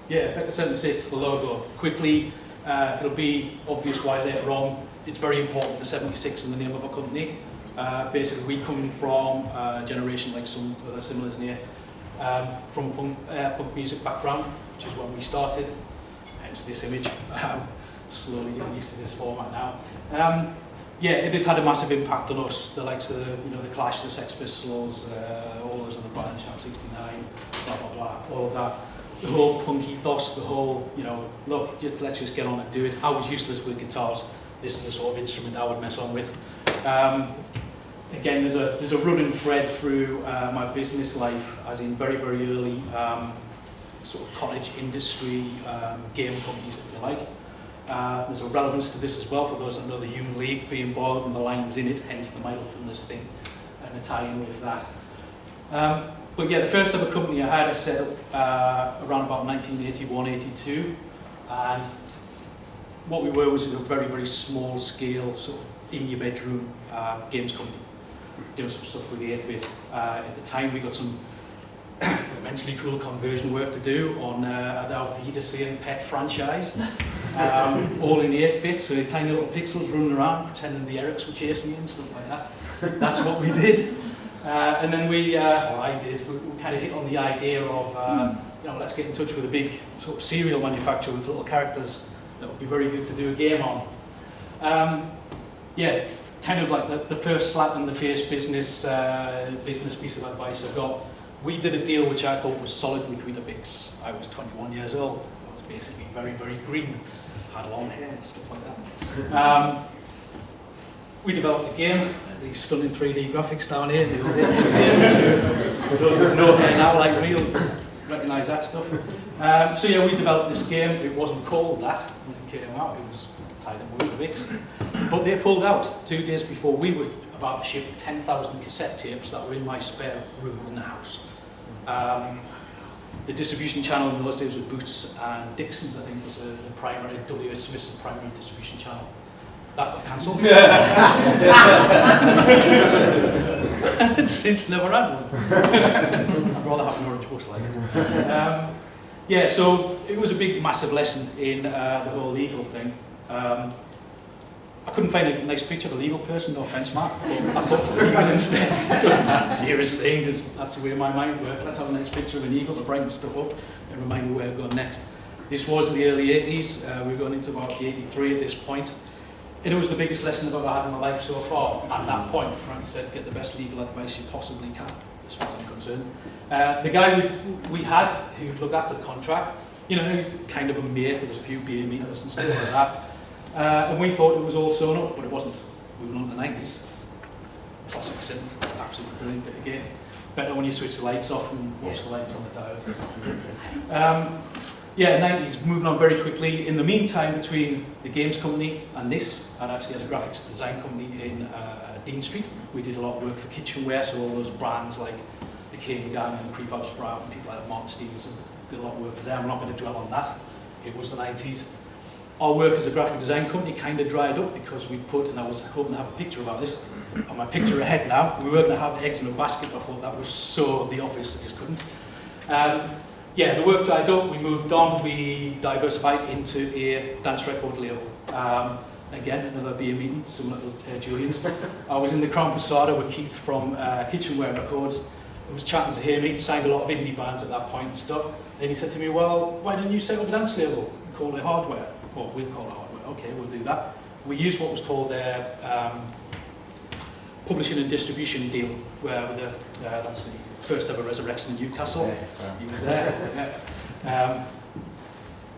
Yeah, Vector76, the logo. Quickly, it'll be obvious why later on. It's very important, the 76 in the name of a company. Basically, we come from a generation like some other similars near, from punk music background, which is when we started, hence this image. Slowly getting used to this format now. Yeah, this had a massive impact on us, the likes of the Clash, the Sex Pistols, all those other bands, Shaun 69, blah, blah, blah, all of that. The whole punk ethos, the whole, look, let's just get on and do it. I was useless with guitars. This is the sort of instrument I would mess on with. Again, there's a running thread through my business life, as in very, very early sort of cottage industry, game companies, if you like. There's a relevance to this as well for those that know the Human League, being boiled and the lines in it, hence the Mindfullness thing, and the tie-in with that. But yeah, the first ever company I had, I set up around about 1981-82, and what we were was a very, very small scale, sort of in your bedroom games company, doing some stuff with the 8-bit. At the time we got some immensely cool conversion work to do on our Vida and Pet franchise, all in the 8-bit, so tiny little pixels running around, pretending the Erics were chasing you and stuff like that. That's what we did. And then we kind of hit on the idea of, let's get in touch with a big sort of serial manufacturer with little characters that would be very good to do a game on. Yeah, kind of like the first slap in the face business piece of advice I got. We did a deal which I thought was solid with Weetabix. I was 21 years old. I was basically very, very green, had long hair and stuff like that. We developed the game, these stunning 3D graphics down here. For those with no hair now, like real, recognise that stuff. So yeah, we developed this game. It wasn't called that when it came out. It was tied up with Weetabix. But they pulled out 2 days before we were about to ship 10,000 cassette tapes that were in my spare room in the house. The distribution channel in those days was Boots and Dixon's, I think, was the primary, W.H. Smith's primary distribution channel. That got cancelled. And since never had one. I'd rather have an orange bus like it. Yeah, so it was a big, massive lesson in the whole legal thing. I couldn't find a nice picture of a legal person, no offence, Mark, but I thought legal instead. Nearest thing, that's the way my mind worked. Let's have a nice picture of an eagle to brighten stuff up and remind me where we're going next. This was the early 80s, we're going into about 83 at this point. And it was the biggest lesson I've ever had in my life so far. At that point, Frank said, get the best legal advice you possibly can, as far as I'm concerned. The guy we had, who would look after the contract, he's kind of a mate, there was a few beer meters and stuff like that. And we thought it was all sewn up, but it wasn't. Moving on to the 90s. Classic synth, absolutely brilliant bit of game. Better when you switch the lights off and watch the lights on the diode. Yeah, 90s, moving on very quickly. In the meantime, between the games company and this, I'd actually had a graphics design company in Dean Street. We did a lot of work for kitchenware, so all those brands like the King Gang and Prefab Sprout and people like Martin Stevenson, did a lot of work for them. I'm not going to dwell on that. It was the 90s. Our work as a graphic design company kind of dried up because we put, and I was hoping to have a picture about this, on my picture ahead now, we weren't going to have eggs in a basket. I thought that was so The Office, I just couldn't. Yeah, the work dried up, we moved on, we diversified into a dance record label. Again, another beer meeting, similar to Julian's. I was in the Crown Posada with Keith from Kitchenware Records. I was chatting to him, he'd signed a lot of indie bands at that point and stuff. And he said to me, well, why don't you set up a dance label and call it Hardware? Well, we'll call it Hardware, okay, we'll do that. We used what was called their publishing and distribution deal, where that's the first ever Resurrection in Newcastle. He was there.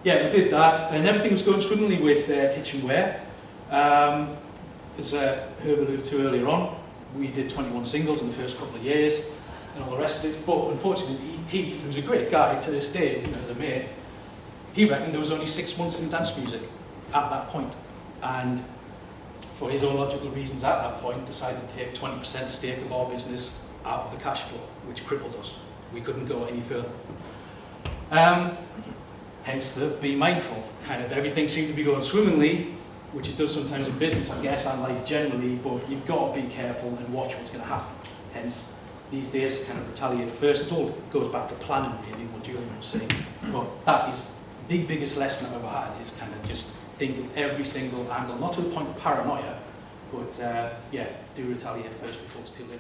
Yeah, we did that, and everything was going swimmingly with Kitchenware. As Herb alluded to earlier on, we did 21 singles in the first couple of years, and all the rest of it. But unfortunately, Keith, who's a great guy to this day, as a mate, he reckoned there was only 6 months in dance music at that point, and for his own logical reasons at that point, decided to take 20% stake of our business out of the cash flow, which crippled us. We couldn't go any further. Hence the be mindful. Kind of everything seemed to be going swimmingly, which it does sometimes in business, I guess, and life generally, but you've got to be careful and watch what's going to happen. Hence these days, kind of retaliate first. It all goes back to planning, really, what Julian was saying. But that is the biggest lesson I've ever had, is kind of just think of every single angle, not to the point of paranoia, but yeah, do retaliate first before it's too late.